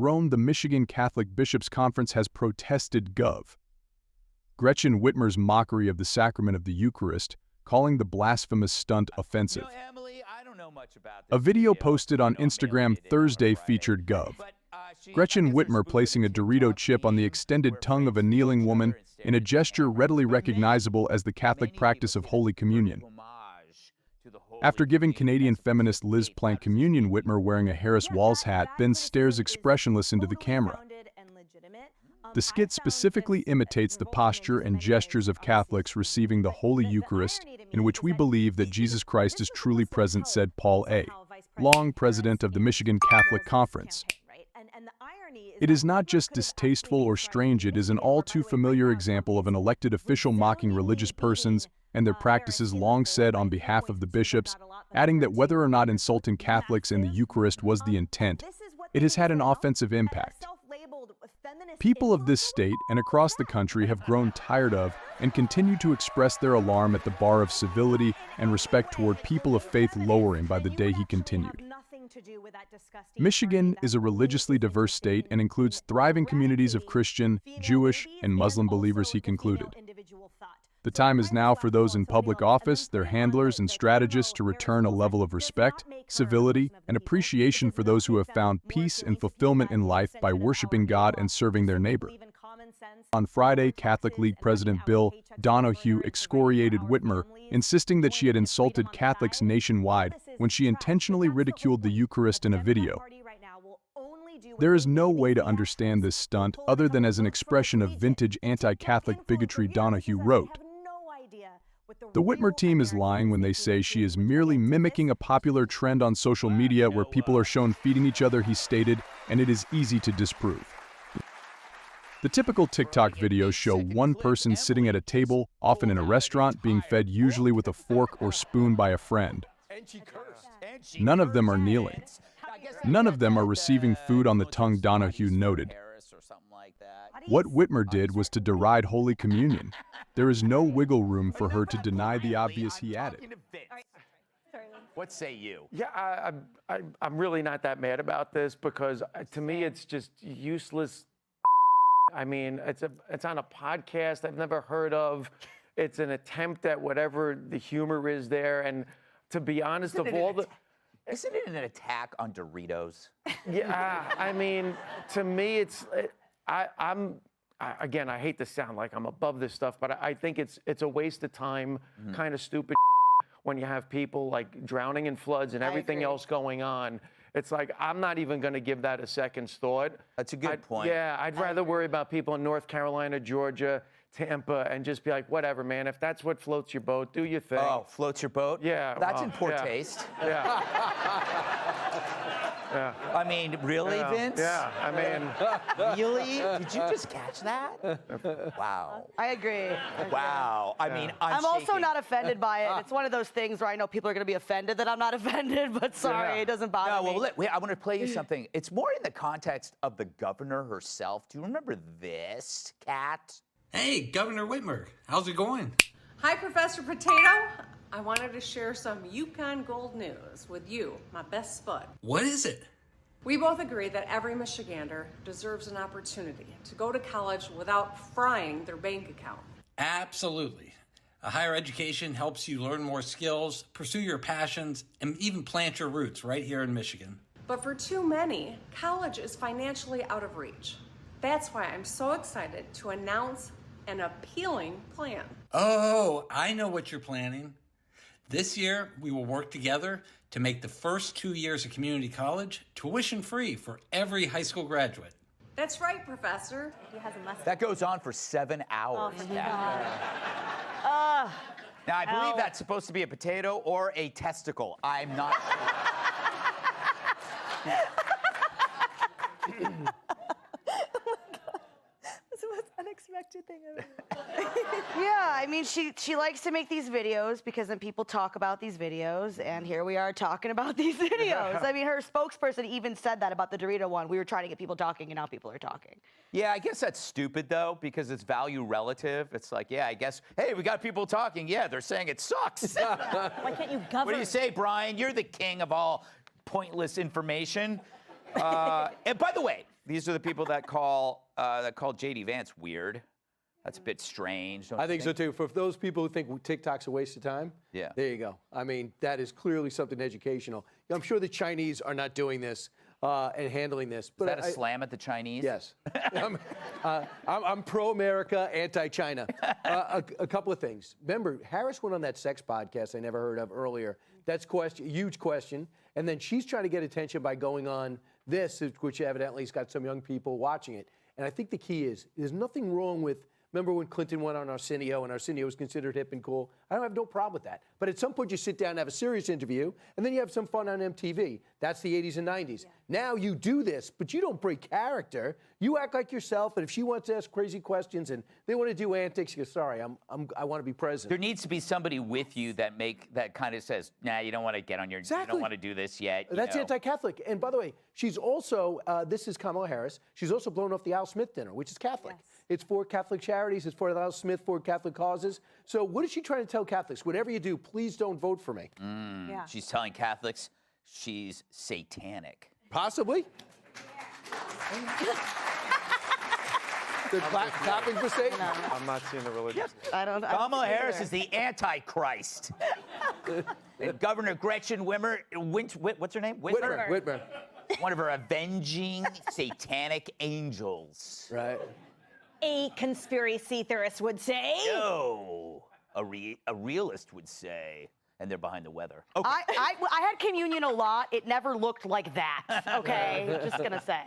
Rome, the Michigan Catholic Bishops' Conference has protested Gov. Gretchen Whitmer's mockery of the sacrament of the Eucharist, calling the blasphemous stunt offensive. Emily, I don't know much about this A video posted on Instagram Thursday featured Gov. Gretchen Whitmer placing a Dorito chip on the extended tongue of a kneeling woman in a gesture readily recognizable as the Catholic practice of Holy Communion. After giving Canadian feminist Liz Plank communion, Whitmer, wearing a Harris Walls hat, then stares expressionless into the camera. The skit specifically imitates the posture and gestures of Catholics receiving the Holy Eucharist, in which we believe that Jesus Christ is truly present, said Paul A. Long, president of the Michigan Catholic Conference. It is not just distasteful or strange, it is an all too familiar example of an elected official mocking religious persons and their practices, long said on behalf of the bishops, adding that whether or not insulting Catholics in the Eucharist was the intent, it has had an offensive impact. People of this state and across the country have grown tired of and continue to express their alarm at the bar of civility and respect toward people of faith lowering by the day, he continued. Michigan is a religiously diverse state and includes thriving communities of Christian, Jewish, and Muslim believers, he concluded. The time is now for those in public office, their handlers and strategists to return a level of respect, civility, and appreciation for those who have found peace and fulfillment in life by worshiping God and serving their neighbor. On Friday, Catholic League President Bill Donohue excoriated Whitmer, insisting that she had insulted Catholics nationwide when she intentionally ridiculed the Eucharist in a video. There is no way to understand this stunt other than as an expression of vintage anti-Catholic bigotry, Donohue wrote. The Whitmer team is lying when they say she is merely mimicking a popular trend on social media where people are shown feeding each other, he stated, and it is easy to disprove. The typical TikTok videos show one person sitting at a table, often in a restaurant, being fed usually with a fork or spoon by a friend. None of them are kneeling. None of them are receiving food on the tongue, Donohue noted. What Whitmer did was to deride Holy Communion. There is no wiggle room for her to deny the obvious, he added. What say you? Yeah, I'm really not that mad about this because to me it's just useless. I mean, it's on a podcast I've never heard of. It's an attempt at whatever the humor is there, and to be honest, of all the... Isn't it an attack on Doritos? Yeah, I mean, to me, it's... Again, I hate to sound like I'm above this stuff, but I think it's a waste of time, kind of stupid when you have people like drowning in floods and everything else going on. It's like, I'm not even going to give that a second's thought. That's a good point. Yeah, I'd rather worry about people in North Carolina, Georgia, Tampa, and just be like, whatever, man. If that's what floats your boat, do your thing. Oh, floats your boat? Yeah. That's in poor taste. Yeah. Yeah. I mean, really, Vince? Yeah, I mean... Really? Did you just catch that? Wow. I agree. Wow. I mean, I'm also not offended by it. It's one of those things where I know people are going to be offended that I'm not offended, but sorry, it doesn't bother me. No, well, wait, I want to play you something. It's more in the context of the governor herself. Do you remember this, Kat? Hey, Governor Whitmer. How's it going? Hi, Professor Potato. I wanted to share some Yukon Gold news with you, my best spud. What is it? We both agree that every Michigander deserves an opportunity to go to college without frying their bank account. Absolutely. A higher education helps you learn more skills, pursue your passions, and even plant your roots right here in Michigan. But for too many, college is financially out of reach. That's why I'm so excited to announce an appealing plan. Oh, I know what you're planning. This year, we will work together to make the first 2 years of community college tuition-free for every high school graduate. That's right, Professor. That goes on for 7 hours. Oh, Now, I believe that's supposed to be a potato or a testicle. I'm not sure. That's the most unexpected thing ever. Yeah, I mean, she likes to make these videos because then people talk about these videos, and here we are talking about these videos. I mean, her spokesperson even said that about the Dorito one. We were trying to get people talking, and now people are talking. Yeah, I guess that's stupid, though, because it's value relative. It's like, yeah, I guess, hey, we got people talking. Yeah, they're saying it sucks. Why can't you govern? What do you say, Brian? You're the king of all pointless information. And by the way, These are the people that call J.D. Vance weird. That's a bit strange. I think so too. For those people who think TikTok's a waste of time, Yeah. there you go. I mean, that is clearly something educational. I'm sure the Chinese are not doing this and handling this. But Is that a slam at the Chinese? Yes. I'm pro-America, anti-China. A couple of things. Remember, Harris went on that sex podcast I never heard of earlier. That's huge question. And then she's trying to get attention by going on this, which evidently has got some young people watching it. And I think the key is, there's nothing wrong with, remember when Clinton went on Arsenio and Arsenio was considered hip and cool? I don't have no problem with that. But at some point you sit down and have a serious interview, and then you have some fun on MTV. That's the 80s and 90s. Yeah. Now you do this, but you don't break character. You act like yourself, and if she wants to ask crazy questions and they want to do antics, you go, sorry, I want to be present. There needs to be somebody with you that kind of says, nah, you don't want to get on your, exactly. You don't want to do this yet. That's anti-Catholic. And by the way, she's also, this is Kamala Harris, she's also blown off the Al Smith dinner, which is Catholic. Yes. It's for Catholic charities, it's for Al Smith, for Catholic causes. So what is she trying to tell Catholics? Whatever you do, please don't vote for me. Yeah. She's telling Catholics she's satanic. Possibly. They're clapping for Satan? No. I'm not seeing the religion. I don't know. Kamala Harris is the Antichrist. And Governor Gretchen Whitmer, what's her name? Whitmer. One of her avenging satanic angels. Right. A conspiracy theorist would say. No, a realist would say. And they're behind the weather. Okay. I had communion a lot. It never looked like that. Okay, just gonna say.